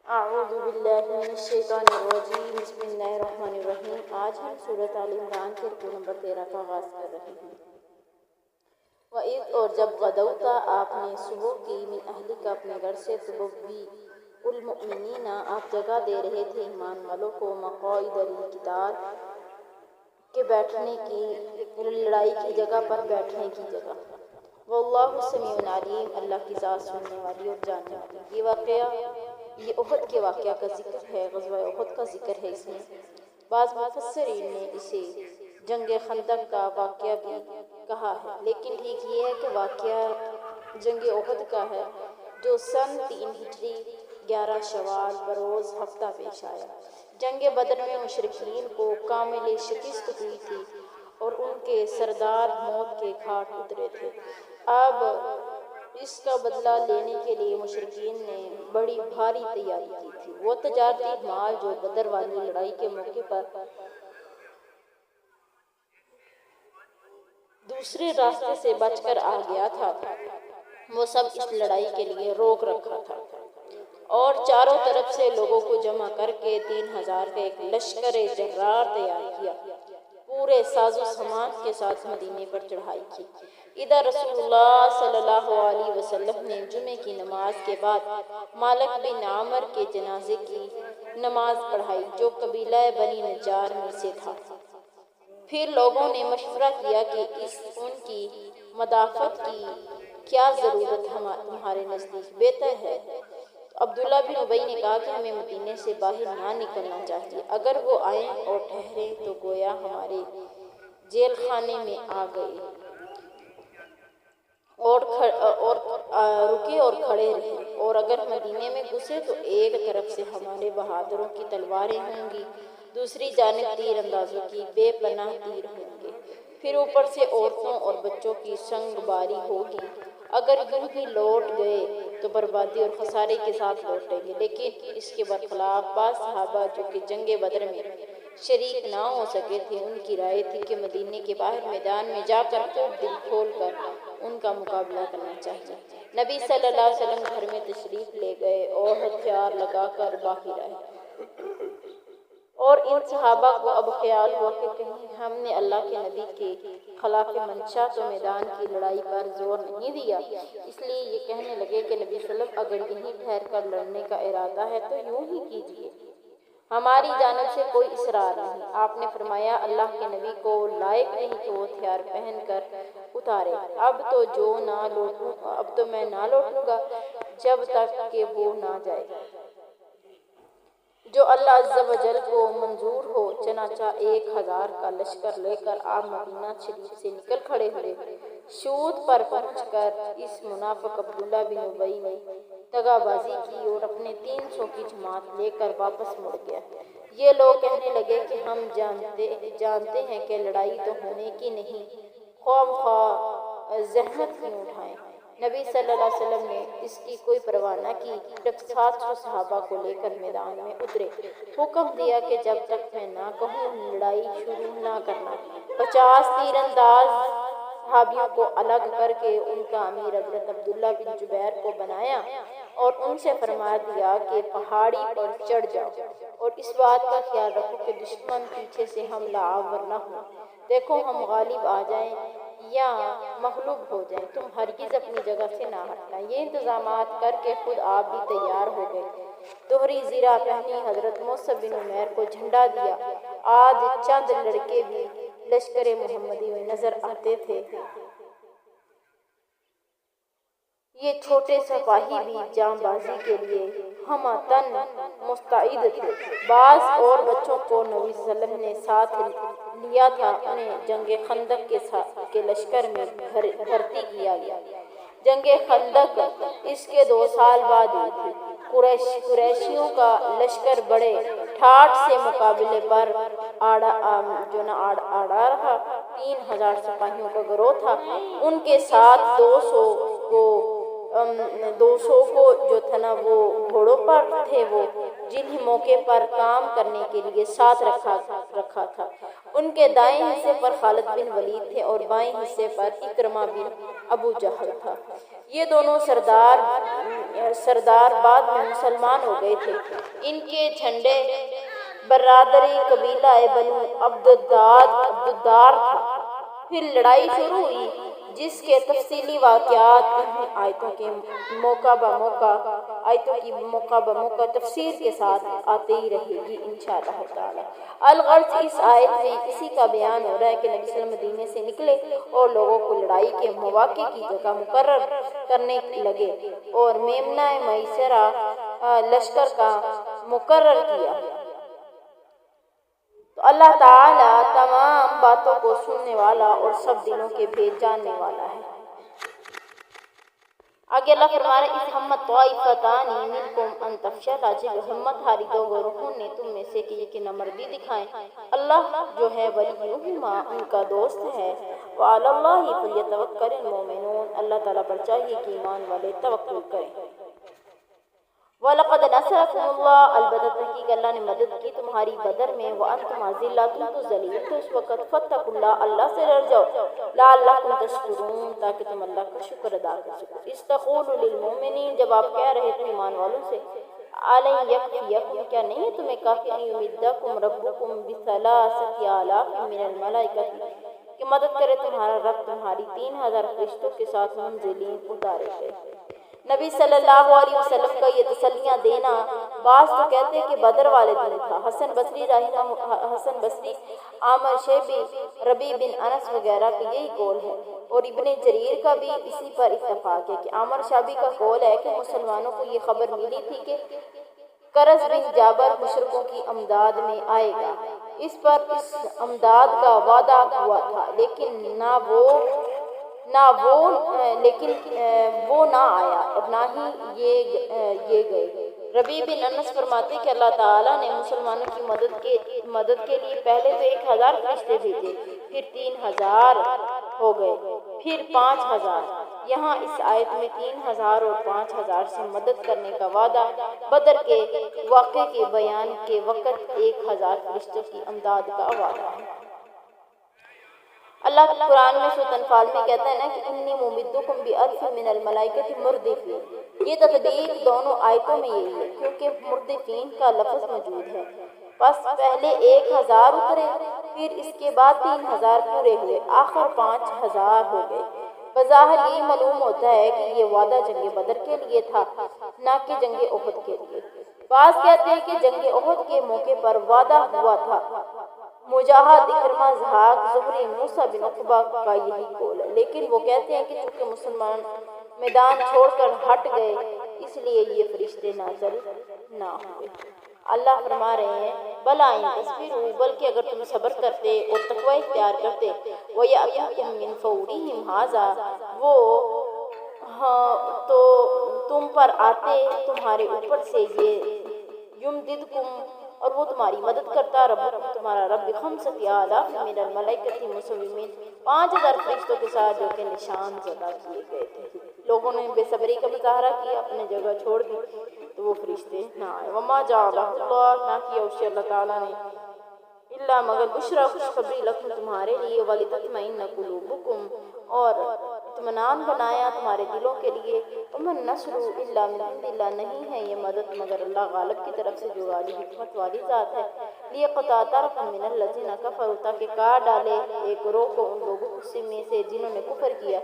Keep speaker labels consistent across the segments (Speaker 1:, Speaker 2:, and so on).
Speaker 1: اعوذ باللہ من الشیطان الرجیم بسم اللہ الرحمن الرحیم۔ آج ہم سورۃ آل عمران کے رکوع نمبر 13 کا آغاز کر رہے ہیں۔ وَإِذْ اور جب غدوتا آپ نے صبح کی من اہلک اپنے گھر سے تبوی المؤمنین آپ جگہ دے رہے تھے ایمان والوں کو مقاعد للقتال کے بیٹھنے کی لڑائی کی جگہ پر بیٹھنے کی جگہ۔ واللہ سمیع علیم اللہ کی ذات سننے والی اور جاننے والی۔ یہ واقعہ یہ احد کے واقعہ کا ذکر ہے، غزوہ احد کا ذکر ہے اس میں۔ بعض مفسرین نے اسے جنگ خندق کا واقعہ بھی کہا ہے، لیکن ٹھیک یہ ہے کہ واقعہ جنگ احد کا ہے جو سن 3 ہجری 11 شوال بروز ہفتہ پیش آیا۔ جنگ بدر میں مشرکین کو کامل شکست ہوئی تھی اور ان کے سردار موت کے گھاٹ اترے تھے۔ اب اس کا بدلہ لینے کے لیے مشرکین نے بڑی بھاری تیاری کی تھی۔ وہ تجارتی مال جو بدر والی لڑائی کے موقع پر دوسرے راستے سے بچ کر آ گیا تھا، وہ سب اس لڑائی کے لیے روک رکھا تھا اور چاروں طرف سے لوگوں کو جمع کر کے 3000 کا ایک لشکر جرار تیار کیا، پورے ساز و سامان کے ساتھ مدینے پر چڑھائی کی۔ ادھر رسول اللہ صلی اللہ علیہ وسلم نے جمعے کی نماز کے بعد مالک بن عمر کے جنازے کی نماز پڑھائی جو قبیلہ بنی نجار میں سے تھا۔ پھر لوگوں نے مشورہ کیا کہ ان کی مدافعت کی کیا ضرورت تمہارے نزدیک بہتر ہے؟ عبداللہ بن ابی نے کہا کہ ہمیں مدینے سے باہر نہ نکلنا چاہیے، اگر وہ آئیں اور ٹھہریں تو گویا ہمارے جیل خانے میں آ گئے اور رکے اور کھڑے رہے، اور اگر مدینے میں گھسے تو ایک طرف سے ہمارے بہادروں کی تلواریں ہوں گی، دوسری جانب تیر اندازوں کی بے پناہ تیر ہوں گے، پھر اوپر سے عورتوں اور بچوں کی سنگ باری ہوگی۔ اگر یوں ہی لوٹ گئے تو بربادی اور خسارے کے ساتھ لوٹیں گے۔ لیکن اس کے برخلاف بعض صحابہ جو کہ جنگ بدر میں شریک نہ ہو سکے تھے، ان کی رائے تھی کہ مدینے کے باہر میدان میں جا کر خود دل کھول کر ان کا مقابلہ کرنا چاہیے۔ نبی صلی اللہ علیہ وسلم گھر میں تشریف لے گئے اور ہتھیار لگا کر باہر آئے، اور ان صحابہ کو اب خیال ہوا کہ کہیں ہم نے اللہ کے نبی کے خلاف منشا تو میدان کی لڑائی پر زور نہیں دیا، اس لیے یہ کہنے لگے کہ نبی صلی اللہ علیہ وسلم اگر یہیں ٹھہر کر لڑنے کا ارادہ ہے تو یوں ہی کیجیے، ہماری جانب سے کوئی اصرار نہیں۔ آپ نے فرمایا اللہ کے نبی کو لائق نہیں کہ وہ ہتھیار پہن کر اتارے، اب تو میں نہ لوٹوں گا جب تک کہ وہ نہ جائے جو اللہ عز و جل کو منظور ہو۔ چنانچہ 1000 کا لشکر لے کر آپ مدینہ شریف سے نکل کھڑے ہوئے۔ شوط پر پہنچ کر اس منافق عبداللہ بن ابی نے دغا بازی کی اور اپنے 300 کی جماعت لے کر واپس مڑ گیا۔ یہ لوگ کہنے لگے کہ ہم جانتے ہیں کہ لڑائی تو ہونے کی نہیں، خواہ زحمت کیوں اٹھائیں۔ نبی صلی اللہ علیہ وسلم نے اس کی کوئی پرواہ نہ کی، 700 صحابہ کو لے کر میدان میں اترے، حکم دیا کہ جب تک میں نہ کہوں لڑائی شروع نہ کرنا۔ 50 تیر انداز صحابیوں کو الگ کر کے ان کا امیر حضرت عبداللہ بن جبیر کو بنایا اور ان سے فرما دیا کہ پہاڑی پر چڑھ جاؤ اور اس بات کا خیال رکھو کہ دشمن پیچھے سے حملہ آور نہ ہو، دیکھو ہم غالب آ جائیں یا مغلوب ہو جائیں، تم ہرگز اپنی جگہ سے نہ ہٹنا۔ یہ انتظامات کر کے خود آپ بھی تیار ہو گئے، دوہری زرہ پہنی، حضرت مصعب بن عمیر کو جھنڈا دیا۔ آج چند لڑکے بھی لشکر محمدی میں نظر آتے تھے، یہ چھوٹے سپاہی بھی جاں بازی کے لیے ہمہ تن مستعد تھے۔ بعض اور بچوں کو نبی صلی اللہ علیہ وسلم نے ساتھ لیا تھا، انہیں جنگ خندق کے لشکر میں بھرتی کیا گیا۔ جنگ خندق اس کے 2 سال بعد ہوئی تھی۔ قریشیوں کا لشکر بڑے ٹھاٹھ سے مقابلے پر آڑا رہا۔ 3000 سپاہیوں کا گروہ تھا، ان کے ساتھ 200 کو جو تھا نا وہ گھوڑوں پر تھے، وہ جنہیں موقع پر کام کرنے کے لیے ساتھ رکھا تھا۔ ان کے دائیں حصے پر خالد بن ولید تھے اور بائیں حصے پر اکرمہ بن ابو جہل تھا۔ یہ دونوں سردار بعد میں مسلمان ہو گئے تھے۔ ان کے جھنڈے برادری قبیلہ بنو عبدالدار تھا۔ پھر لڑائی شروع ہوئی جس کے تفصیلی واقعات انہیں آیتوں کی موقع بموقع تفسیر کے ساتھ آتے ہی رہے گی انشاءاللہ تعالی۔ الغرض اس آیت میں اسی کا بیان ہو رہا ہے کہ نبی صلی اللہ علیہ وسلم مدینے سے نکلے اور لوگوں کو لڑائی کے مواقع کی جگہ مقرر کرنے لگے اور میمنہ میسرہ لشکر کا مقرر کیا۔ تو اللہ تعالی تمام باتوں کو سننے والا اور سب دلوں کے بھید جاننے والا ہے۔ آگے اللہ فرما رہے اس ہمت طائفتان منکم ان تفشلا، جب ہمت ہاری دو گروہوں نے تم میں سے کہ یہ نامردی دکھائیں، اللہ جو ہے ولیہما ان کا دوست ہے، وعلی اللہ فلیتوکل المؤمنون، اللہ تعالیٰ پر چاہیے کہ ایمان والے توکل کریں۔ وَلَقَدْ نَصَرَكُمُ اللَّهُ، البتہ تحقیق اللہ نے مدد کی تمہاری بدر میں، وَأَنْتُمْ أَذِلَّةٌ تم تو ذلیل تھے اس وقت، فَاتَّقُوا اللَّهَ، اللہ سے ڈر جاؤ، لَعَلَّكُمْ تَشْكُرُونَ، تاکہ تم اللہ کا شکر ادا کر سکو۔ اِذْ تَقُولُ لِلْمُؤْمِنِينَ، جب آپ کہہ رہے تھے ایمان والوں سے، أَلَنْ يَكْفِيَكُمْ، کیا نہیں ہے تمہیں کافی، أَن يُمِدَّكُمْ رَبُّكُمْ بِثَلَاثَةِ آلَافٍ مِّنَ الْمَلَائِكَةِ، کہ مدد کرے تمہارا رب تمہاری 3000 فرشتوں کے ساتھ منزلین اتارے گئے۔ نبی صلی اللہ علیہ وسلم کا یہ تسلیاں دینا، بعض تو کہتے ہیں کہ بدر والے دن تھا۔ حسن بصری، عامر شیبی، ربیع بن انس وغیرہ کا یہی قول ہے، اور ابن جریر کا بھی اسی پر اتفاق ہے کہ عامر شیبی کا قول ہے کہ مسلمانوں کو یہ خبر ملی تھی کہ کرز بن جابر مشرکوں کی امداد میں آئے گا، اس پر اس امداد کا وعدہ ہوا تھا، لیکن وہ نہ آیا اور نہ ہی یہ گئے۔ ربیع بن انس فرماتے کہ اللہ تعالیٰ نے مسلمانوں کی مدد کے لیے پہلے تو 1000 فرشتے بھیجے، پھر 3000 ہو گئے، پھر 5000۔ یہاں اس آیت میں 3000 اور 5000 سے مدد کرنے کا وعدہ بدر کے واقعے کے بیان کے وقت 1000 فرشتوں کی امداد کا وعدہ ہے۔ اللہ قرآن میں سورۃ انفال میں کہتا ہے نا کہ انی ممدکم بألف من الملائکۃ مردفین، یہ تطبیق دونوں آیتوں میں یہی ہے کیونکہ مردفین کا لفظ موجود ہے۔ بس پہلے 1000 اترے، پھر اس کے بعد 3000 پورے ہوئے، آخر 5000 ہو گئے۔ بظاہر یہ معلوم ہوتا ہے کہ یہ وعدہ جنگ بدر کے لیے تھا، نہ کہ جنگ احد کے لیے۔ بعض کہتے ہیں کہ جنگ احد کے موقع پر وعدہ ہوا تھا۔ مجاہد، اکرمہ، زہاق، زہری، موسیٰ بن عقبہ کا یہی قول ہے، لیکن وہ کہتے ہیں کہ چونکہ مسلمان میدان چھوڑ کر ہٹ گئے اس لیے یہ فرشتے نازل نہ ہوئے۔ اللہ فرما رہے ہیں بلا ان تصبروا، بلکہ اگر تم صبر کرتے اور تقوی اختیار کرتے، وَيَأْتُوكُم مِّن فَوْرِهِمْ هَٰذَا، وہ تو تم پر آتے تمہارے اوپر سے یہ، یمددکم، اور وہ تمہاری مدد کرتا، ربکم تمہارا رب، بخمسۃ آلاف من الملائکۃ مسومین، 5000 فرشتوں کے ساتھ جو کہ نشان زدہ کیے گئے تھے۔ لوگوں نے بے صبری کا مظاہرہ کیا، اپنے جگہ چھوڑ دی تو وہ فرشتے نہ آئے۔ وما جعلہ اللہ، نہ کیا اسے اللہ تعالیٰ نے، الا مگر بشرا، خوشخبری، لکم تمہارے لیے، ولتطمئن قلوبکم، اور اطمینان بنایا تمہارے دلوں کے لیے۔ ومن نصر الا من عند اللہ، نہیں ہے یہ مدد مگر اللہ غالب کی طرف سے جو والی حکمت والی ذات ہے۔ لیقطع طرفا من الذین کفروا، تاکہ کاٹ ڈالے ایک گروہ کو ان لوگوں میں سے جنہوں نے کفر کیا،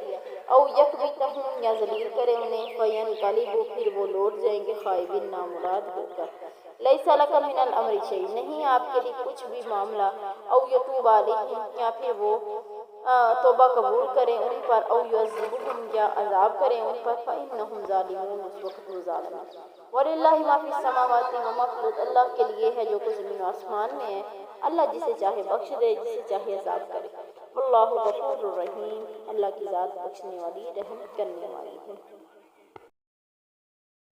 Speaker 1: او یکبتہم، یا ذلیل کرے انہیں، فینقلبوا، پھر وہ لوٹ جائیں گے خائبین، نامراد ہو کر۔ لیس لک من الامر شیء، نہیں آپ کے لیے کچھ بھی معاملہ، او یتوب علیہم، یا پھر وہ توبہ قبول کریں ان پر، او یعذبہم، یا عذاب کریں ان پر، فإنہم ظالمون، اس وقت وہ ظالم ہیں۔ وَلِلَّهِ مَا فِي السَّمَاوَاتِ وَمَا فِي الْأَرْضِ، اللہ کے لیے ہے جو کچھ زمین و آسمان میں ہے، اللہ جسے چاہے بخش دے، جسے چاہے عذاب کرے۔ واللہ غفور الرحیم، اللہ کی ذات بخشنے والی، رحم کرنے والی ہے۔